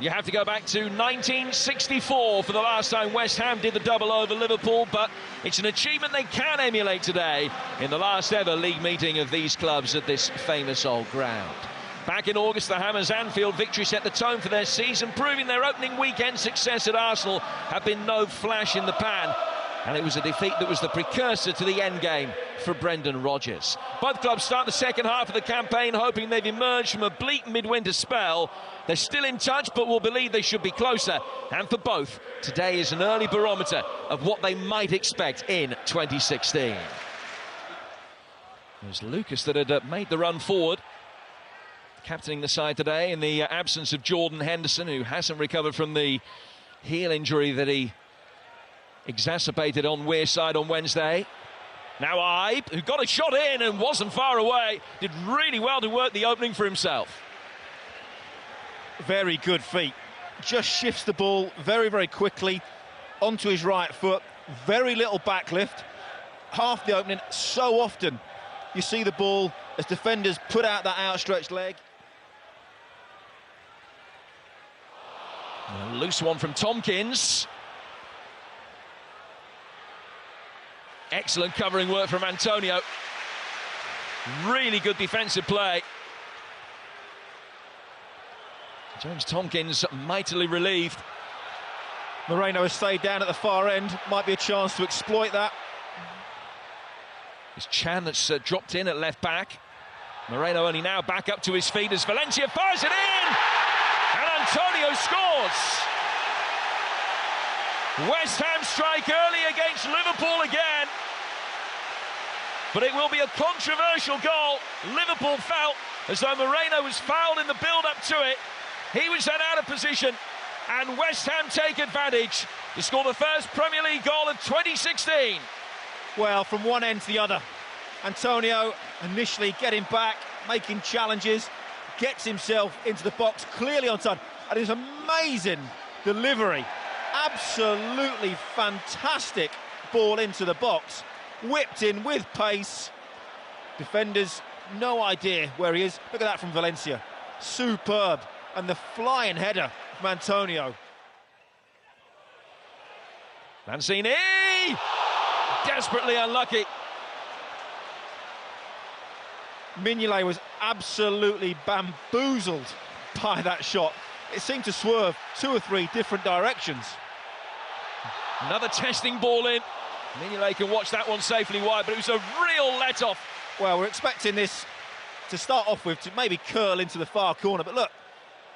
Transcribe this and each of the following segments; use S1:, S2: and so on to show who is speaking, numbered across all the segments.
S1: You have to go back to 1964 for the last time West Ham did the double over Liverpool, but it's an achievement they can emulate today in the last ever league meeting of these clubs at this famous old ground. Back in August, the Hammers' Anfield victory set the tone for their season, proving their opening weekend success at Arsenal had been no flash in the pan. And it was a defeat that was the precursor to the end game for Brendan Rodgers. Both clubs start the second half of the campaign hoping they've emerged from a bleak midwinter spell. They're still in touch, but will believe they should be closer. And for both, today is an early barometer of what they might expect in 2016. It was Lucas that had made the run forward, captaining the side today in the absence of Jordan Henderson, who hasn't recovered from the heel injury that he exacerbated on Wearside on Wednesday. Now Ibe, who got a shot in and wasn't far away, did really well to work the opening for himself.
S2: Very good feet. Just shifts the ball very, very quickly onto his right foot. Very little backlift. Half the opening. So often you see the ball as defenders put out that outstretched leg.
S1: A loose one from Tompkins. Excellent covering work from Antonio. Really good defensive play. James Tompkins mightily relieved.
S2: Moreno has stayed down at the far end. Might be a chance to exploit that.
S1: It's Chan that's dropped in at left back. Moreno only now back up to his feet as Valencia fires it in! And Antonio scores! West Ham strike early against Liverpool again. But it will be a controversial goal. Liverpool felt as though Moreno was fouled in the build-up to it. He was then out of position, and West Ham take advantage to score the first Premier League goal of 2016.
S2: Well, from one end to the other. Antonio initially getting back, making challenges, gets himself into the box, clearly on time. And it's amazing delivery. Absolutely fantastic ball into the box. Whipped in with pace. Defenders, no idea where he is. Look at that from Valencia. Superb. And the flying header from Antonio.
S1: Mancini! Desperately unlucky.
S2: Michail was absolutely bamboozled by that shot. It seemed to swerve 2 or 3 different directions.
S1: Another testing ball in. Michail can watch that one safely wide, but it was a real let-off.
S2: Well, we're expecting this to start off with to maybe curl into the far corner, but look,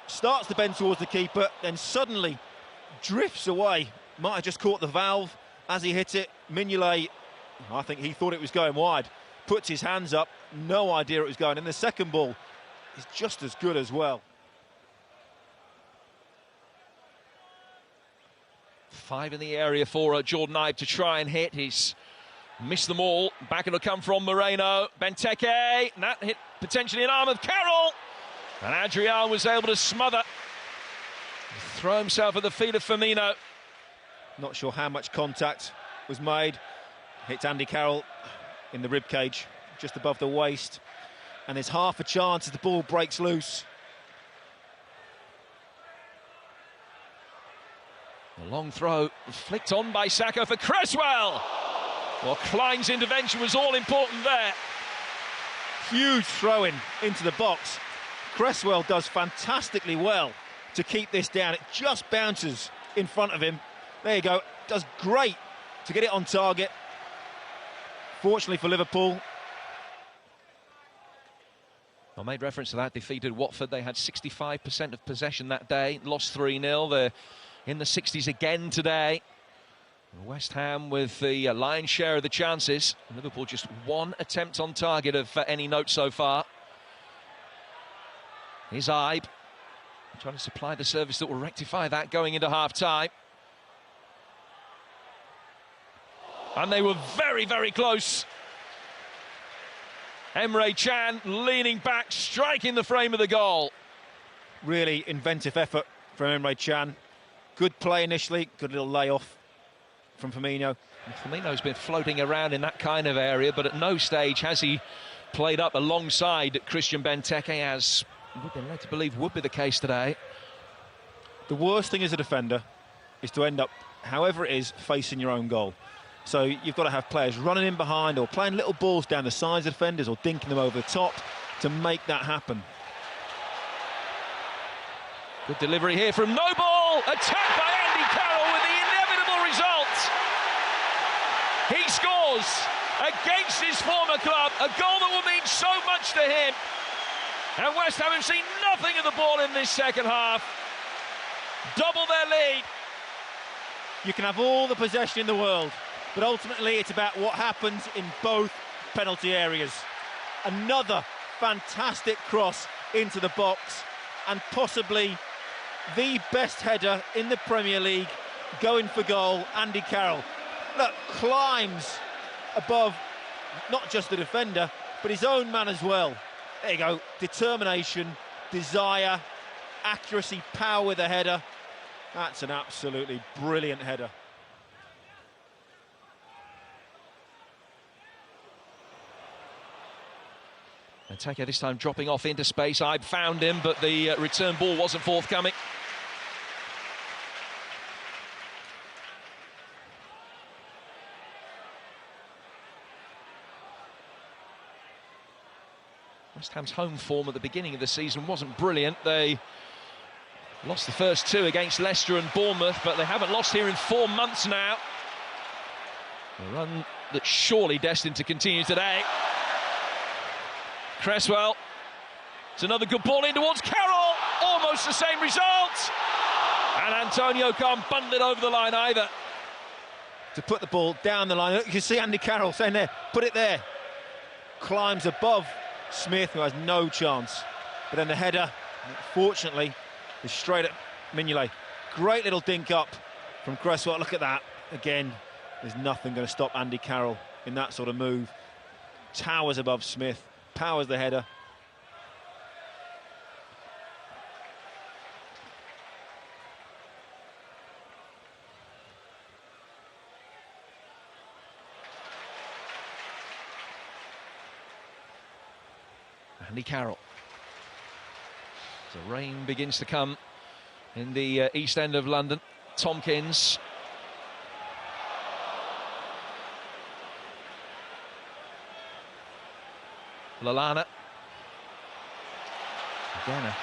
S2: starts to bend towards the keeper, then suddenly drifts away. Might have just caught the valve as he hit it. Michail, I think he thought it was going wide, puts his hands up, no idea it was going. And the second ball is just as good as well.
S1: 5 in the area for Jordan Ibe to try and hit. He's missed them all. Back it'll come from Moreno. Benteke, that hit potentially an arm of Carroll. And Adrian was able to smother. Throw himself at the feet of Firmino.
S2: Not sure how much contact was made. Hits Andy Carroll in the ribcage, just above the waist. And there's half a chance as the ball breaks loose.
S1: The long throw flicked on by Saka for Cresswell. Well, Klein's intervention was all important there.
S2: Huge throw-in into the box. Cresswell does fantastically well to keep this down. It just bounces in front of him. There you go. Does great to get it on target. Fortunately for Liverpool.
S1: I made reference to that. Defeated Watford. They had 65% of possession that day. Lost 3-0. They're in the 60s again today. West Ham with the lion's share of the chances. Liverpool just 1 attempt on target of any note so far. Here's Ibe trying to supply the service that will rectify that going into half-time. And they were very, very close. Emre Can leaning back, striking the frame of the goal.
S2: Really inventive effort from Emre Can. Good play initially, good little layoff from Firmino.
S1: And Firmino's been floating around in that kind of area, but at no stage has he played up alongside Christian Benteke, as we've been led to believe would be the case today.
S2: The worst thing as a defender is to end up, however it is, facing your own goal. So you've got to have players running in behind or playing little balls down the sides of defenders or dinking them over the top to make that happen.
S1: Good delivery here from Noble. Attacked by Andy Carroll with the inevitable result. He scores against his former club, a goal that will mean so much to him. And West Ham have seen nothing of the ball in this second half. Double their lead.
S2: You can have all the possession in the world, but ultimately it's about what happens in both penalty areas. Another fantastic cross into the box, and possibly the best header in the Premier League, going for goal, Andy Carroll. Look, climbs above not just the defender, but his own man as well. There you go, determination, desire, accuracy, power with the header. That's an absolutely brilliant header.
S1: Benteke this time dropping off into space. I found him, but the return ball wasn't forthcoming. West Ham's home form at the beginning of the season wasn't brilliant. They lost the first two against Leicester and Bournemouth, but they haven't lost here in 4 months now. A run that's surely destined to continue today. Cresswell, it's another good ball in towards Carroll, almost the same result. And Antonio can't bundle it over the line either.
S2: To put the ball down the line, you can see Andy Carroll saying there, put it there. Climbs above Smith, who has no chance. But then the header, fortunately, is straight at Michail. Great little dink up from Cresswell. Look at that. Again, there's nothing going to stop Andy Carroll in that sort of move. Towers above Smith, powers the header.
S1: Andy Carroll. The rain begins to come in the east end of London. Tompkins. Lallana. Again, a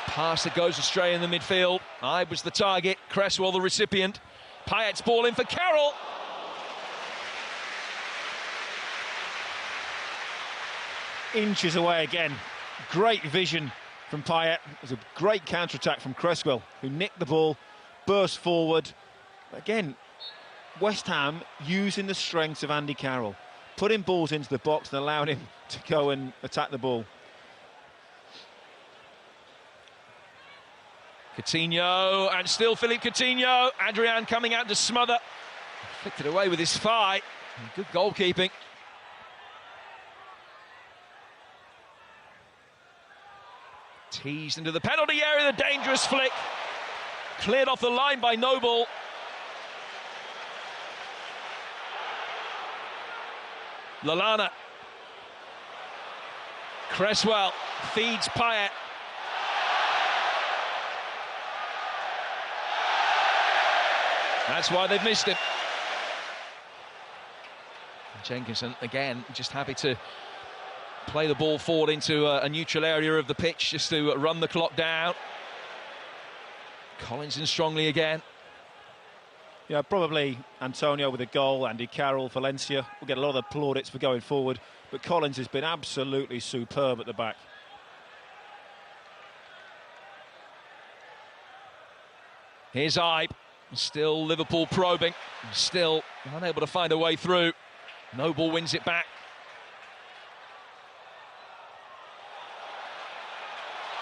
S1: pass that goes astray in the midfield. Ibe was the target, Cresswell the recipient. Payet's ball in for Carroll.
S2: Inches away again. Great vision from Payet. It was a great counter-attack from Cresswell, who nicked the ball, burst forward. Again, West Ham using the strengths of Andy Carroll, putting balls into the box and allowing him to go and attack the ball.
S1: Coutinho, and still Philippe Coutinho. Adrian coming out to smother. Flicked it away with his thigh. Good goalkeeping. Teased into the penalty area, the dangerous flick. Cleared off the line by Noble. Lallana. Cresswell feeds Payet. That's why they've missed him. Jenkinson, again, just happy to play the ball forward into a neutral area of the pitch just to run the clock down. Collins in strongly again.
S2: Yeah, probably Antonio with a goal, Andy Carroll, Valencia will get a lot of the plaudits for going forward, but Collins has been absolutely superb at the back.
S1: Here's Ibe, still Liverpool probing, still unable to find a way through. Noble wins it back.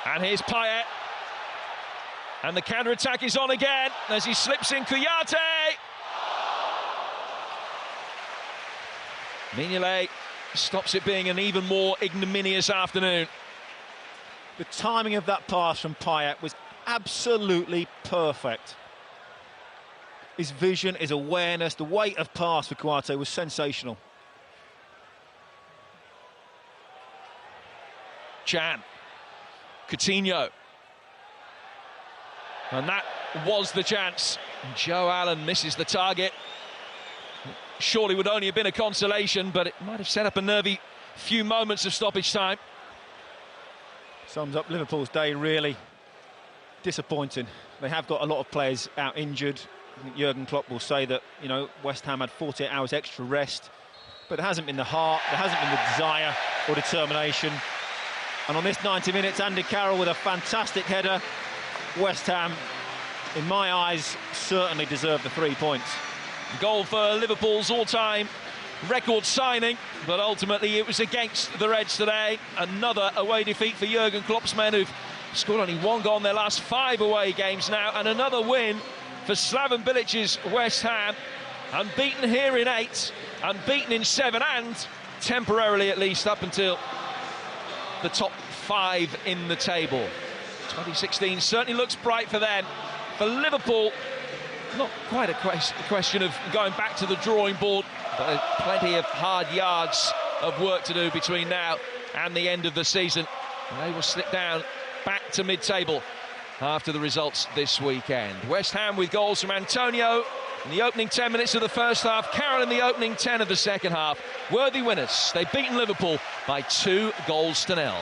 S1: And here's Payet. And the counter-attack is on again as he slips in Kouyaté. Mignolet stops it being an even more ignominious afternoon.
S2: The timing of that pass from Payet was absolutely perfect. His vision, his awareness, the weight of pass for Kouyaté was sensational.
S1: Coutinho. And that was the chance. Joe Allen misses the target. Surely would only have been a consolation, but it might have set up a nervy few moments of stoppage time.
S2: Sums up Liverpool's day, really. Disappointing. They have got a lot of players out injured. I think Jurgen Klopp will say that, you know, West Ham had 48 hours extra rest, but there hasn't been the heart, there hasn't been the desire or determination. And on this 90 minutes, Andy Carroll with a fantastic header. West Ham, in my eyes, certainly deserved the 3 points.
S1: Goal for Liverpool's all-time record signing, but ultimately it was against the Reds today. Another away defeat for Jurgen Klopp's men, who've scored only 1 goal in their last 5 away games now, and another win for Slaven Bilic's West Ham. Unbeaten here in 8, unbeaten in 7, and temporarily at least up until the top 5 in the table. 2016 certainly looks bright for them. For Liverpool, not quite a question of going back to the drawing board, but there's plenty of hard yards of work to do between now and the end of the season. And they will slip down back to mid-table after the results this weekend. West Ham with goals from Antonio in the opening 10 minutes of the first half, Carroll in the opening 10 of the second half. Worthy winners. They've beaten Liverpool by 2 goals to 0.